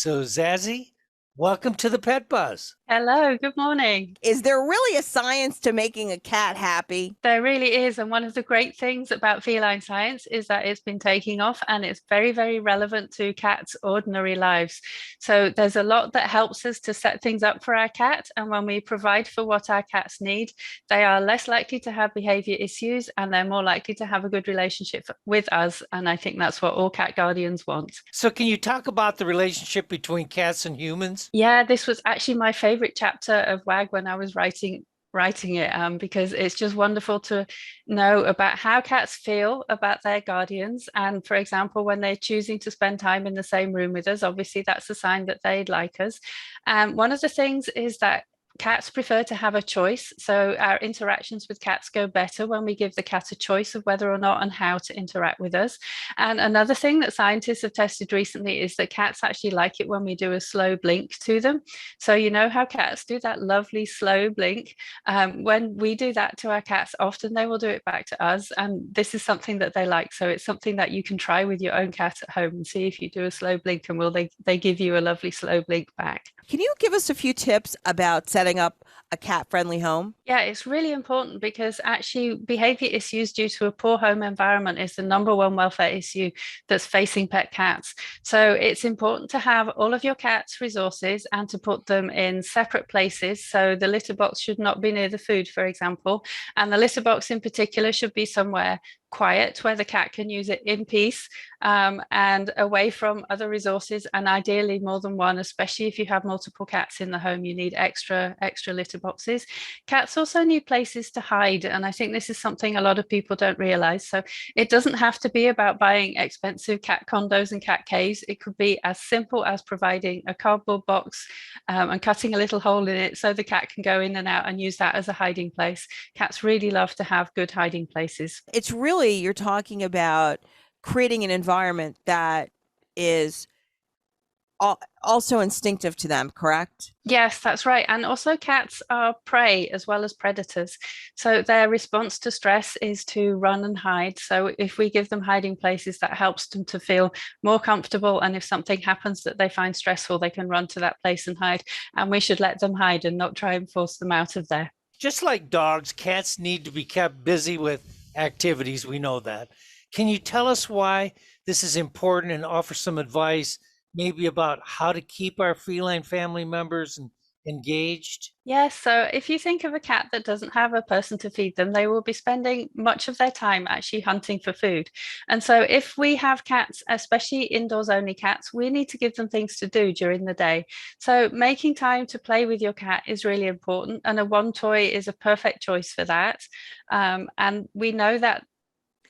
So, Zazie, welcome to the Pet Buzz. Hello, good morning. Is there really a science to making a cat happy? There really is. And one of the great things about feline science is that it's been taking off and it's very, very relevant to cats' ordinary lives. So there's a lot that helps us to set things up for our cat. And when we provide for what our cats need, they are less likely to have behavior issues and they're more likely to have a good relationship with us. And I think that's what all cat guardians want. So, can you talk about the relationship between cats and humans? Yeah, this was actually my favorite chapter of WAG when I was writing it because it's just wonderful to know about how cats feel about their guardians. And for example, when they're choosing to spend time in the same room with us, obviously that's a sign that they'd like us. And one of the things is that cats prefer to have a choice. So our interactions with cats go better when we give the cat a choice of whether or not and how to interact with us. And another thing that scientists have tested recently is that cats actually like it when we do a slow blink to them. So you know how cats do that lovely slow blink. When we do that to our cats, often they will do it back to us. And this is something that they like. So it's something that you can try with your own cat at home and see if you do a slow blink and will they give you a lovely slow blink back. Can you give us a few tips about setting up a cat-friendly home? Yeah, it's really important because actually behavior issues due to a poor home environment is the number one welfare issue that's facing pet cats. So it's important to have all of your cat's resources and to put them in separate places. So the litter box should not be near the food, for example, and the litter box in particular should be somewhere quiet where the cat can use it in peace and away from other resources, and ideally more than one, especially if you have multiple cats in the home. You need extra litter boxes. Cats also need places to hide, and I think this is something a lot of people don't realize. So it doesn't have to be about buying expensive cat condos and cat caves. It could be as simple as providing a cardboard box and cutting a little hole in it so the cat can go in and out and use that as a hiding place. Cats really love to have good hiding places. It's really, you're talking about creating an environment that is also instinctive to them, correct? Yes, that's right. And also, cats are prey as well as predators. So, their response to stress is to run and hide. So, if we give them hiding places, that helps them to feel more comfortable. And if something happens that they find stressful, they can run to that place and hide. And we should let them hide and not try and force them out of there. Just like dogs, cats need to be kept busy with activities. We know that. Can you tell us why this is important and offer some advice, maybe about how to keep our feline family members engaged? Yes, so if you think of a cat that doesn't have a person to feed them, they will be spending much of their time actually hunting for food. And so if we have cats, especially indoors only cats, we need to give them things to do during the day. So making time to play with your cat is really important, and a one toy is a perfect choice for that. And we know that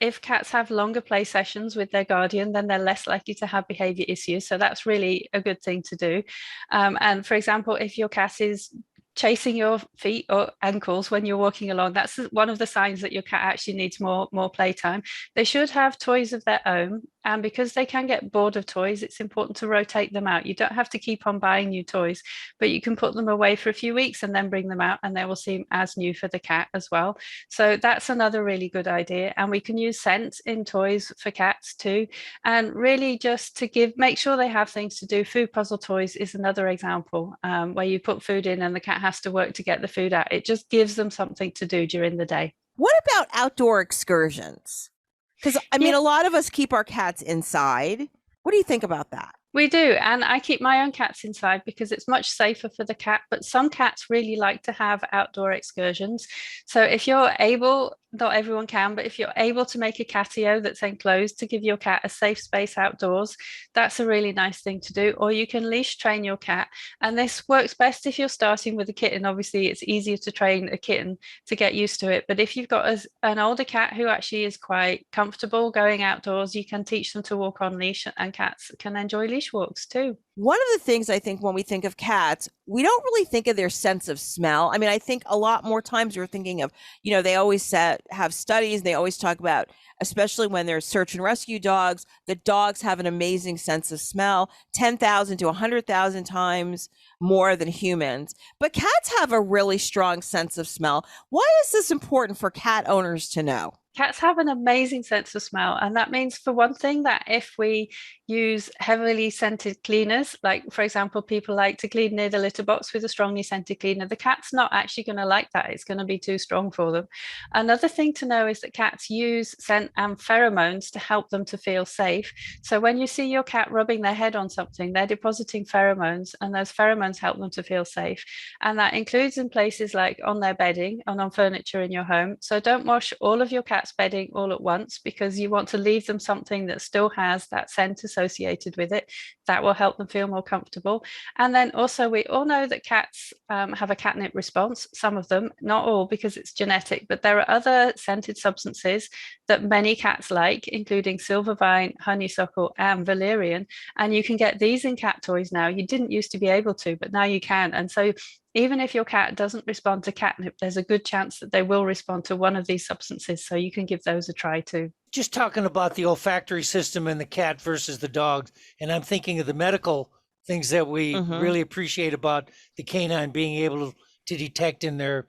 if cats have longer play sessions with their guardian, then they're less likely to have behavior issues. So that's really a good thing to do. And for example, if your cat is chasing your feet or ankles when you're walking along, that's one of the signs that your cat actually needs more playtime. They should have toys of their own, and because they can get bored of toys, it's important to rotate them out. You don't have to keep on buying new toys, but you can put them away for a few weeks and then bring them out, and they will seem as new for the cat as well. So that's another really good idea. And we can use scent in toys for cats too, and really just to make sure they have things to do. Food puzzle toys is another example, where you put food in and the cat has to work to get the food out. It just gives them something to do during the day. What about outdoor excursions? Because I mean, Yeah. a lot of us keep our cats inside. What do you think about that? We do, and I keep my own cats inside because it's much safer for the cat. But some cats really like to have outdoor excursions. So if you're able, not everyone can, but if you're able to make a catio that's enclosed to give your cat a safe space outdoors, that's a really nice thing to do. Or you can leash train your cat. And this works best if you're starting with a kitten. Obviously, it's easier to train a kitten to get used to it. But if you've got an older cat who actually is quite comfortable going outdoors, you can teach them to walk on leash, and cats can enjoy leash walks too. One of the things I think when we think of cats, we don't really think of their sense of smell. I mean, I think a lot more times we're thinking of, they always have studies, they always talk about, especially when there's search and rescue dogs, the dogs have an amazing sense of smell, 10,000 to 100,000 times more than humans. But cats have a really strong sense of smell. Why is this important for cat owners to know? Cats have an amazing sense of smell. And that means, for one thing, that if we use heavily scented cleaners, like, for example, people like to clean near the litter box with a strongly scented cleaner, the cat's not actually going to like that. It's going to be too strong for them. Another thing to know is that cats use scent and pheromones to help them to feel safe. So when you see your cat rubbing their head on something, they're depositing pheromones, and those pheromones help them to feel safe. And that includes in places like on their bedding and on furniture in your home. So don't wash all of your cat's bedding all at once, because you want to leave them something that still has that scent associated with it. That will help them feel more comfortable. And then also, we all know that cats have a catnip response, some of them, not all because it's genetic, but there are other scented substances that many cats like, including silvervine, honeysuckle, and valerian. And you can get these in cat toys now. You didn't used to be able to, but now you can. And so even if your cat doesn't respond to catnip, there's a good chance that they will respond to one of these substances. So you can give those a try too. Just talking about the olfactory system in the cat versus the dogs, and I'm thinking of the medical things that we really appreciate about the canine being able to detect in their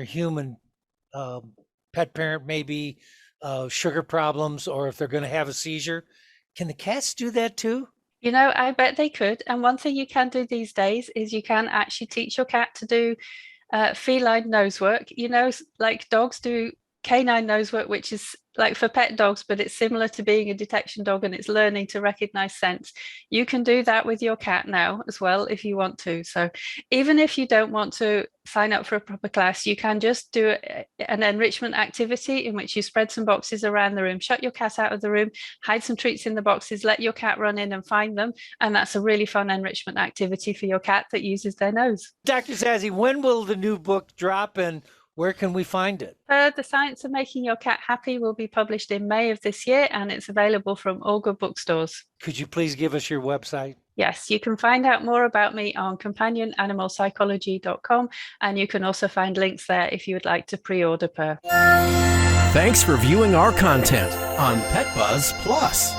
human pet parent, maybe sugar problems, or if they're going to have a seizure. Can the cats do that too? You know, I bet they could. And one thing you can do these days is you can actually teach your cat to do feline nose work. You know, like dogs do canine nose work, which is like for pet dogs, but it's similar to being a detection dog, and it's learning to recognize scents. You can do that with your cat now as well if you want to. So even if you don't want to sign up for a proper class, you can just do an enrichment activity in which you spread some boxes around the room, shut your cat out of the room, hide some treats in the boxes, let your cat run in and find them. And that's a really fun enrichment activity for your cat that uses their nose. Dr. Zazie, when will the new book drop, and where can we find it? The Science of Making Your Cat Happy will be published in May of this year, and it's available from all good bookstores. Could you please give us your website? Yes, you can find out more about me on companionanimalpsychology.com, and you can also find links there if you would like to pre-order per. Thanks for viewing our content on Pet Buzz Plus.